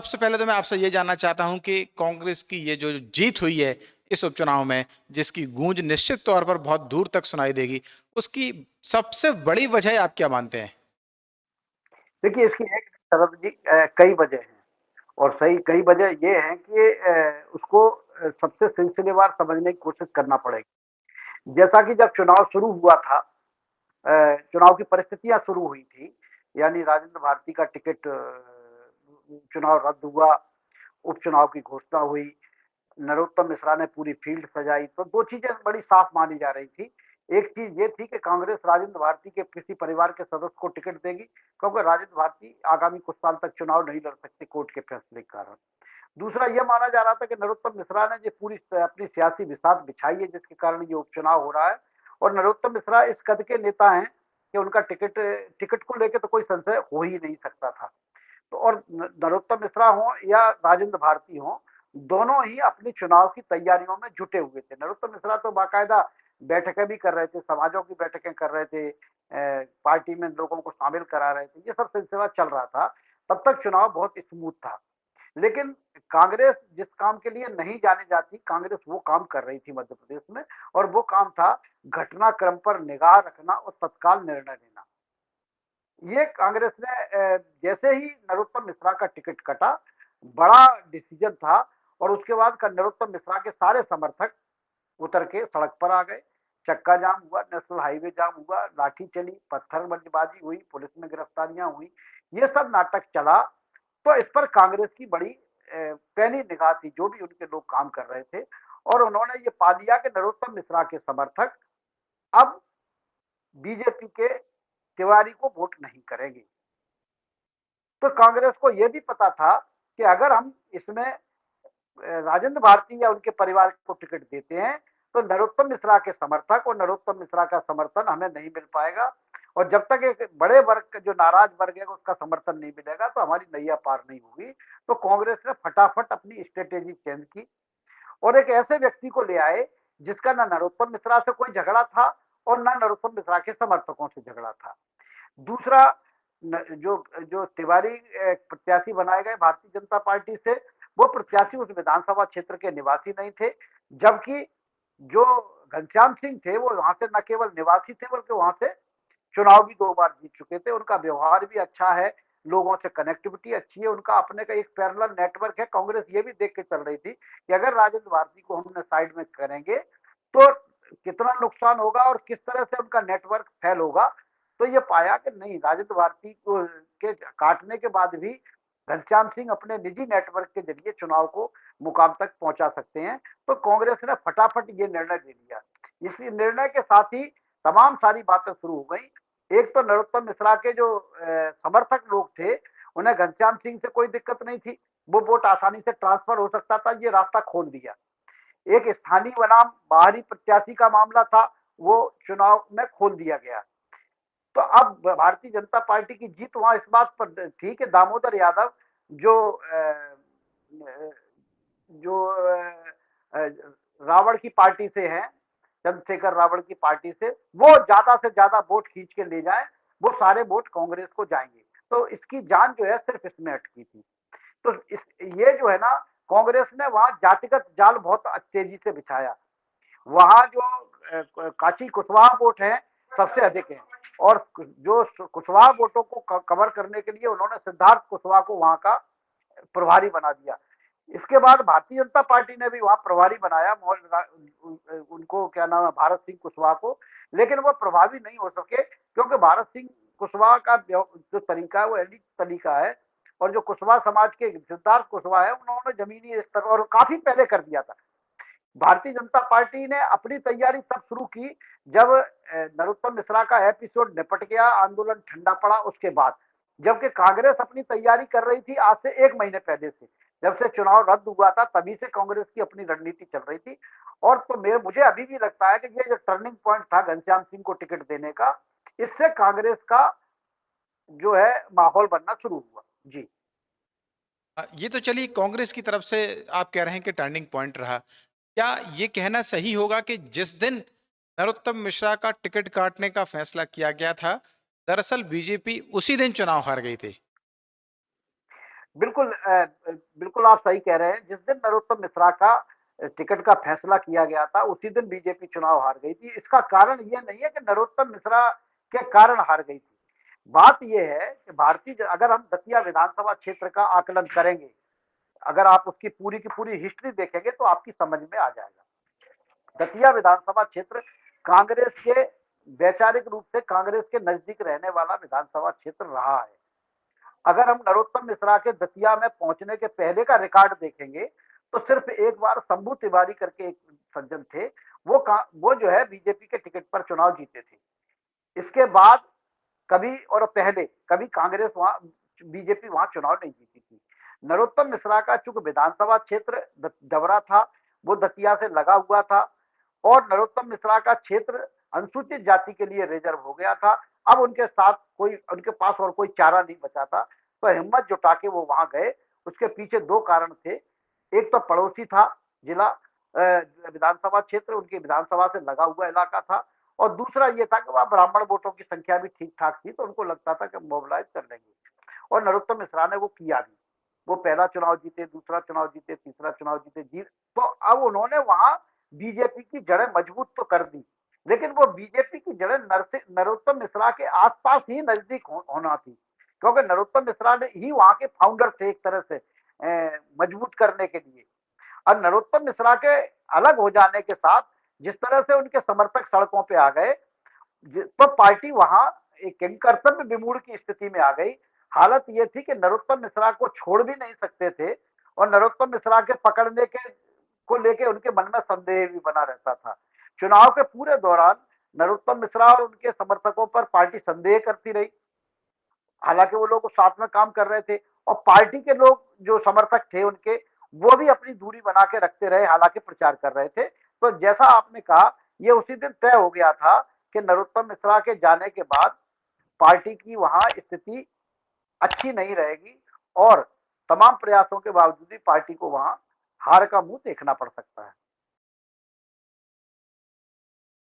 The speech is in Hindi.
सबसे पहले तो मैं आपसे ये जानना चाहता हूं कि कांग्रेस की ये जो जीत हुई है इस उपचुनाव में, जिसकी गूंज निश्चित तौर पर बहुत दूर तक सुनाई देगी, उसकी सबसे बड़ी वजह आप क्या मानते हैं? देखिए, इसकी एक शरद जी कई वजह हैं और सही कई वजह ये हैं कि उसको सबसे सिलसिलेवार समझने की कोशिश करना पड़ेगी। जैसा कि जब चुनाव शुरू हुआ था, चुनाव की परिस्थितियां शुरू हुई थी, यानी राजेंद्र भारती का टिकट चुनाव रद्द हुआ, उपचुनाव की घोषणा हुई, नरोत्तम मिश्रा ने पूरी फील्ड सजाई, तो 2 चीज़ें बड़ी साफ मानी जा रही थी। एक चीज़ ये थी कि कांग्रेस राजेंद्र भारती के किसी परिवार के सदस्य को टिकट देगी, क्योंकि राजेंद्र भारती आगामी कुछ साल तक चुनाव नहीं लड़ सकते कोर्ट के फैसले के कारण। दूसरा ये माना जा रहा था कि नरोत्तम मिश्रा ने जो पूरी अपनी सियासी बिसात बिछाई है, जिसके कारण ये उपचुनाव हो रहा है, और नरोत्तम मिश्रा इस कद के नेता हैं कि उनका टिकट को लेके तो कोई संशय हो ही नहीं सकता था। तो और नरोत्तम मिश्रा हों या राजेंद्र भारती हों, दोनों ही अपनी चुनाव की तैयारियों में जुटे हुए थे। नरोत्तम मिश्रा तो बाकायदा बैठकें भी कर रहे थे, समाजों की बैठकें कर रहे थे, पार्टी में लोगों को शामिल करा रहे थे, ये सब सिलसिला चल रहा था। तब तक चुनाव बहुत स्मूथ था। लेकिन कांग्रेस जिस काम के लिए नहीं जानी जाती, कांग्रेस वो काम कर रही थी मध्य प्रदेश में, और वो काम था घटनाक्रम पर निगाह रखना और तत्काल निर्णय लेना। ये कांग्रेस ने जैसे ही नरोत्तम मिश्रा का टिकट कटा, बड़ा डिसीजन था, और उसके बाद का नरोत्तम मिश्रा के सारे समर्थक उतर के सड़क पर आ गए। चक्का जाम हुआ, नेशनल हाईवे जाम हुआ, लाठी चली, पत्थरबाजी हुई, पुलिस में गिरफ्तारियां हुई, ये सब नाटक चला। तो इस पर कांग्रेस की बड़ी पैनी निगाह थी, जो भी उनके लोग काम कर रहे थे, और उन्होंने ये पा लिया कि नरोत्तम मिश्रा के समर्थक अब बीजेपी के तिवारी को वोट नहीं करेंगे। तो कांग्रेस को यह भी पता था कि अगर हम इसमें राजेंद्र भारती या उनके परिवार को टिकट देते हैं, तो नरोत्तम मिश्रा के समर्थक और नरोत्तम मिश्रा का समर्थन हमें नहीं मिल पाएगा, और जब तक एक बड़े वर्ग जो नाराज वर्ग है उसका समर्थन नहीं मिलेगा, तो हमारी नैया पार नहीं होगी। तो कांग्रेस ने फटाफट अपनी स्ट्रेटेजी चेंज की और एक ऐसे व्यक्ति को ले आए जिसका ना नरोत्तम मिश्रा से कोई झगड़ा था और ना नरोत्तम मिश्रा के समर्थकों से झगड़ा था। दूसरा, जो जो तिवारी प्रत्याशी बनाए गए भारतीय जनता पार्टी से, वो प्रत्याशी उस विधानसभा क्षेत्र के निवासी नहीं थे, जबकि जो घनश्याम सिंह थे वो वहां से न केवल निवासी थे बल्कि वहां से चुनाव भी 2 बार जीत चुके थे। उनका व्यवहार भी अच्छा है, लोगों से कनेक्टिविटी अच्छी है, उनका अपने का एक पैरेलल नेटवर्क है। कांग्रेस ये भी देख के चल रही थी कि अगर राजेंद्र भारती को हमने साइड में करेंगे तो कितना नुकसान होगा और किस तरह से उनका नेटवर्क फैल होगा। तो ये पाया कि नहीं, राजेंद्र भारती को के काटने के बाद भी घनश्याम सिंह अपने निजी नेटवर्क के जरिए चुनाव को मुकाम तक पहुंचा सकते हैं। तो कांग्रेस ने फटाफट ये निर्णय ले लिया। इस निर्णय के साथ ही तमाम सारी बातें शुरू हो गई। एक तो नरोत्तम मिश्रा के जो समर्थक लोग थे, उन्हें घनश्याम सिंह से कोई दिक्कत नहीं थी, वो वोट आसानी से ट्रांसफर हो सकता था, ये रास्ता खोल दिया। एक स्थानीय बनाम बाहरी प्रत्याशी का मामला था, वो चुनाव में खोल दिया गया। तो अब भारतीय जनता पार्टी की जीत वहां इस बात पर थी कि दामोदर यादव जो जो रावण की पार्टी से हैं, चंद्रशेखर रावण की पार्टी से, वो ज्यादा से ज्यादा वोट खींच के ले जाए, वो सारे वोट कांग्रेस को जाएंगे। तो इसकी जान जो है सिर्फ इसमें अटकी थी। तो इस ये जो है ना, कांग्रेस ने वहां जातिगत जाल बहुत तेजी से बिछाया। वहां जो काशी कुशवाहा वोट है सबसे अधिक है, और जो कुशवाहा वोटों को कवर करने के लिए उन्होंने सिद्धार्थ कुशवाहा को वहां का प्रभारी बना दिया। इसके बाद भारतीय जनता पार्टी ने भी वहां प्रभारी बनाया उनको, क्या नाम है, भारत सिंह कुशवाहा को, लेकिन वो प्रभावी नहीं हो सके, क्योंकि भारत सिंह कुशवाहा का जो तरीका है वो एलिट तरीका है, और जो कुशवाहा समाज के सिद्धार्थ कुशवाहा है उन्होंने जमीनी स्तर और काफी पहले कर दिया था। भारतीय जनता पार्टी ने अपनी तैयारी तब शुरू की जब नरोत्तम मिश्रा का एपिसोड निपट गया, आंदोलन ठंडा पड़ा उसके बाद। जबकि कांग्रेस अपनी तैयारी कर रही थी आज से 1 महीने पहले से, जब से चुनाव रद्द हुआ था तभी से कांग्रेस की अपनी रणनीति चल रही थी। और तो मुझे अभी भी लगता है कि ये जो टर्निंग पॉइंट था घनश्याम सिंह को टिकट देने का, इससे कांग्रेस का जो है माहौल बनना शुरू हुआ। जी। ये तो चलिए कांग्रेस की तरफ से आप कह रहे हैं कि टर्निंग पॉइंट रहा। क्या ये कहना सही होगा कि जिस दिन नरोत्तम मिश्रा का टिकट काटने का फैसला किया गया था, दरअसल बीजेपी उसी दिन चुनाव हार गई थी? बिल्कुल बिल्कुल आप सही कह रहे हैं। जिस दिन नरोत्तम मिश्रा का टिकट का फैसला किया गया था, उसी दिन बीजेपी चुनाव हार गई थी। इसका कारण ये नहीं है कि नरोत्तम मिश्रा के कारण हार गई थी। बात ये है कि अगर हम दतिया विधानसभा क्षेत्र का आकलन करेंगे, अगर आप उसकी पूरी की पूरी हिस्ट्री देखेंगे तो आपकी समझ में आ जाएगा। दतिया विधानसभा क्षेत्र कांग्रेस के वैचारिक रूप से कांग्रेस के नजदीक रहने वाला विधानसभा क्षेत्र रहा है। अगर हम नरोत्तम मिश्रा के दतिया में पहुंचने के पहले का रिकॉर्ड देखेंगे तो सिर्फ एक बार शंभू तिवारी करके एक सज्जन थे, वो जो है बीजेपी के टिकट पर चुनाव जीते थे। इसके बाद कभी और पहले कभी कांग्रेस वहां बीजेपी वहां चुनाव नहीं जीती थी। नरोत्तम मिश्रा का चूंकि विधानसभा क्षेत्र डबरा था, वो दतिया से लगा हुआ था और नरोत्तम मिश्रा का क्षेत्र अनुसूचित जाति के लिए रिजर्व हो गया था। अब उनके पास और कोई चारा नहीं बचा था, तो हिम्मत जुटा के वो वहां गए। उसके पीछे दो कारण थे। एक तो पड़ोसी था जिला, विधानसभा क्षेत्र उनकी विधानसभा से लगा हुआ इलाका था, और दूसरा ये था कि वहां ब्राह्मण वोटों की संख्या भी ठीक ठाक थी, तो उनको लगता था कि मोबिलाइज कर लेंगे। और नरोत्तम मिश्रा ने वो किया भी। वो पहला चुनाव जीते, दूसरा चुनाव जीते, तीसरा चुनाव जीते। तो अब उन्होंने वहां बीजेपी की जड़ें मजबूत तो कर दी, लेकिन वो बीजेपी की जड़ें नरोत्तम मिश्रा के आसपास ही नजदीक होना थी, क्योंकि नरोत्तम मिश्रा ने ही वहां के फाउंडर थे एक तरह से मजबूत करने के लिए। और नरोत्तम मिश्रा के अलग हो जाने के साथ जिस तरह से उनके समर्थक सड़कों पे आ गए, तो पार्टी वहां एक कर्तव्य विमूढ़ की स्थिति में आ गई। हालत ये थी कि नरोत्तम मिश्रा को छोड़ भी नहीं सकते थे, और नरोत्तम मिश्रा के पकड़ने के को लेके उनके मन में संदेह भी बना रहता था। चुनाव के पूरे दौरान नरोत्तम मिश्रा और उनके समर्थकों पर पार्टी संदेह करती रही। हालांकि वो लोग साथ में काम कर रहे थे, और पार्टी के लोग जो समर्थक थे उनके, वो भी अपनी दूरी बना के रखते रहे, हालांकि प्रचार कर रहे थे। तो जैसा आपने कहा, ये उसी दिन तय हो गया था कि नरोत्तम मिश्रा के जाने के बाद पार्टी की वहां स्थिति अच्छी नहीं रहेगी, और तमाम प्रयासों के बावजूद भी पार्टी को वहां हार का मुंह देखना पड़ सकता है।